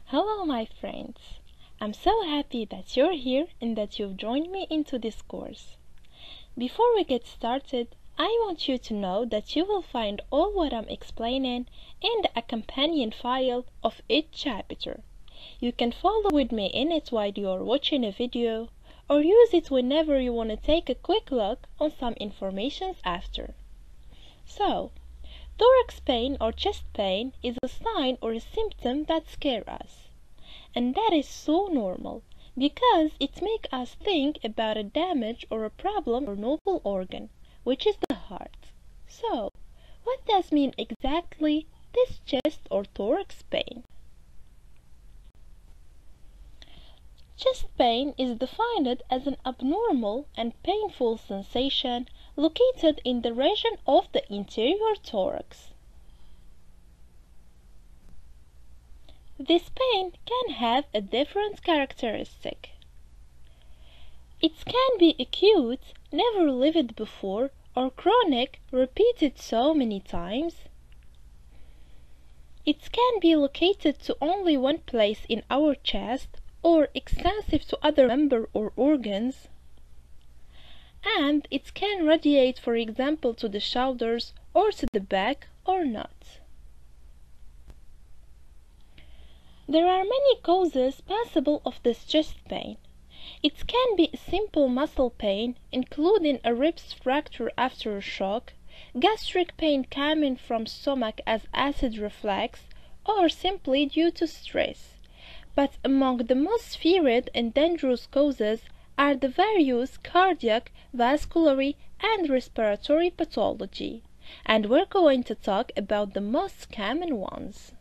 Hello, my friends. I'm so happy that you're here and that you've joined me into this course. Before we get started, I want you to know that you will find all what I'm explaining in the companion file of each chapter. You can follow with me in it while you're watching a video, or use it whenever you want to take a quick look on some information after. So, thorax pain or chest pain is a sign or a symptom that scares us. And that is so normal, because it makes us think about a damage or a problem or noble organ, which is the heart. So, what does mean exactly this chest or thorax pain? Chest pain is defined as an abnormal and painful sensation located in the region of the interior thorax. This pain can have a different characteristic. It can be acute, never lived before, or chronic, repeated so many times. It can be located to only one place in our chest, or extensive to other members or organs. And it can radiate, for example, to the shoulders, or to the back, or not. There are many causes possible of this chest pain. It can be a simple muscle pain, including a ribs fracture after a shock, gastric pain coming from stomach as acid reflux, or simply due to stress. But among the most feared and dangerous causes are the various cardiac, vascular, and respiratory pathology, and we're going to talk about the most common ones.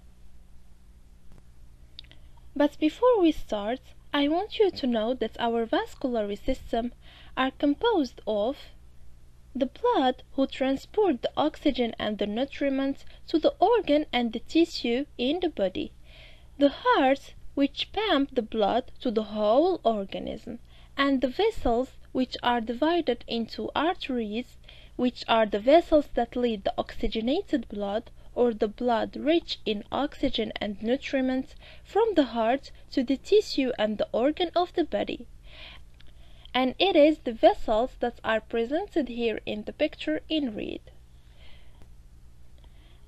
But before we start, I want you to know that our vascular system are composed of the blood who transport the oxygen and the nutrients to the organ and the tissue in the body, the heart which pump the blood to the whole organism, and the vessels which are divided into arteries, which are the vessels that lead the oxygenated blood or the blood rich in oxygen and nutrients from the heart to the tissue and the organ of the body. And it is the vessels that are presented here in the picture in red.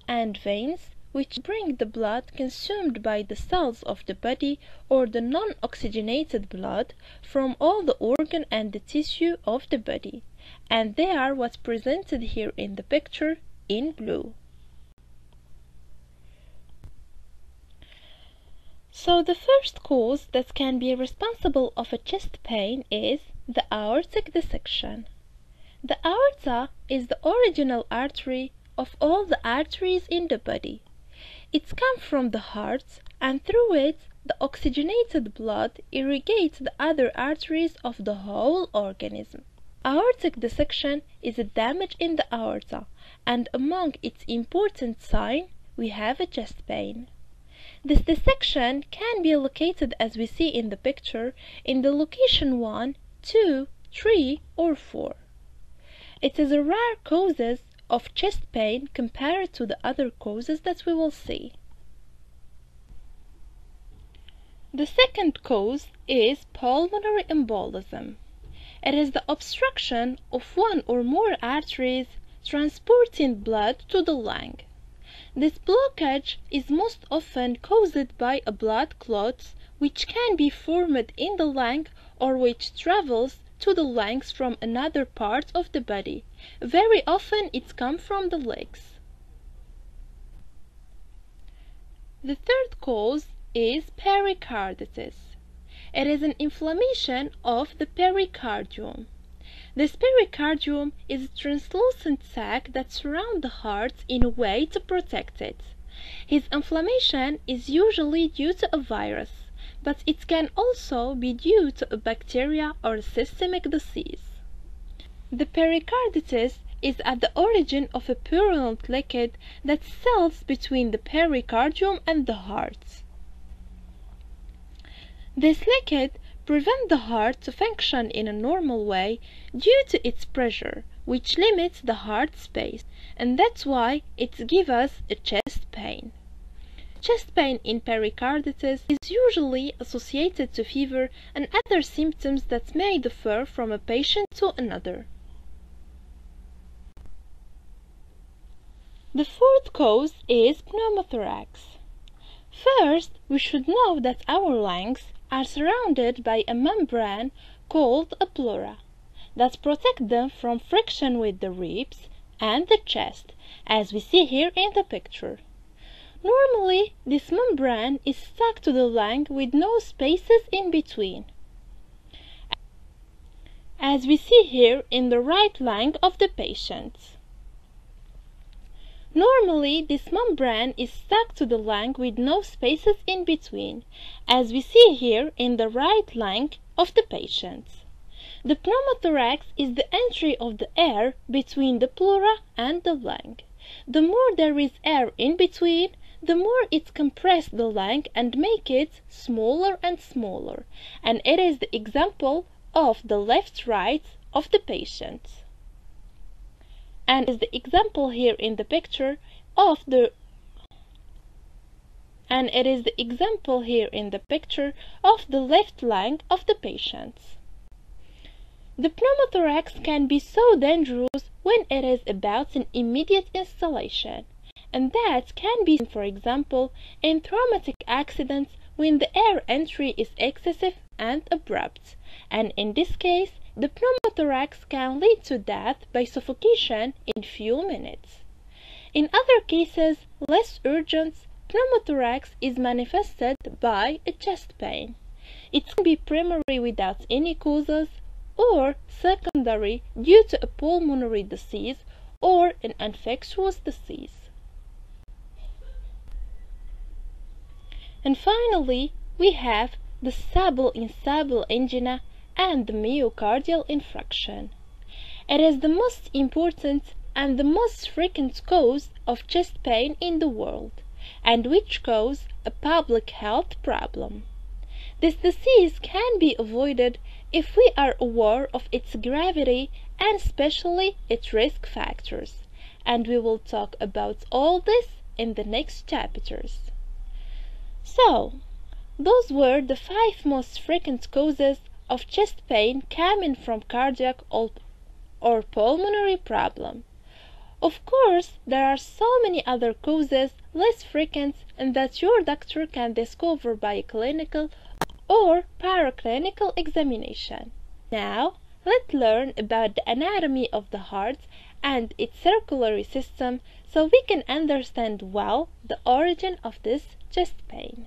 And veins, which bring the blood consumed by the cells of the body or the non-oxygenated blood from all the organ and the tissue of the body. And they are what's presented here in the picture in blue. So the first cause that can be responsible of a chest pain is the aortic dissection. The aorta is the original artery of all the arteries in the body. It comes from the heart, and through it the oxygenated blood irrigates the other arteries of the whole organism. Aortic dissection is a damage in the aorta, and among its important signs we have a chest pain. This dissection can be located, as we see in the picture, in the location 1, 2, 3, or 4. It is a rare cause of chest pain compared to the other causes that we will see. The second cause is pulmonary embolism. It is the obstruction of one or more arteries transporting blood to the lung. This blockage is most often caused by a blood clot, which can be formed in the lung or which travels to the lungs from another part of the body. Very often it comes from the legs. The third cause is pericarditis. It is an inflammation of the pericardium. This pericardium is a translucent sac that surrounds the heart in a way to protect it. His inflammation is usually due to a virus, but it can also be due to a bacteria or a systemic disease. The pericarditis is at the origin of a purulent liquid that settles between the pericardium and the heart. This liquid prevents the heart to function in a normal way due to its pressure, which limits the heart space, and that's why it gives us a chest pain. Chest pain in pericarditis is usually associated to fever and other symptoms that may differ from a patient to another. The fourth cause is pneumothorax. First, we should know that our lungs are surrounded by a membrane called a pleura that protect them from friction with the ribs and the chest, as we see here in the picture. Normally, this membrane is stuck to the lung with no spaces in between, as we see here in the right lung of the patient. Normally, this membrane is stuck to the lung with no spaces in between, as we see here in the right lung of the patient. The pneumothorax is the entry of the air between the pleura and the lung. The more there is air in between, the more it compresses the lung and make it smaller and smaller, and it is the example of the left-right of the patient. And is the example here in the picture of the left lung of the patient. The pneumothorax can be so dangerous when it is about an immediate installation, and that can be seen, for example, in traumatic accidents when the air entry is excessive and abrupt, and in this case, the pneumothorax can lead to death by suffocation in few minutes. In other cases, less urgent, pneumothorax is manifested by a chest pain. It can be primary without any causes, or secondary due to a pulmonary disease or an infectious disease. And finally, we have the stable angina and the myocardial infarction. It is the most important and the most frequent cause of chest pain in the world, and which causes a public health problem. This disease can be avoided if we are aware of its gravity and especially its risk factors, and we will talk about all this in the next chapters. So, those were the 5 most frequent causes of chest pain coming from cardiac or pulmonary problem. Of course, there are so many other causes less frequent and that your doctor can discover by a clinical or paraclinical examination. Now, let's learn about the anatomy of the heart and its circulatory system so we can understand well the origin of this chest pain.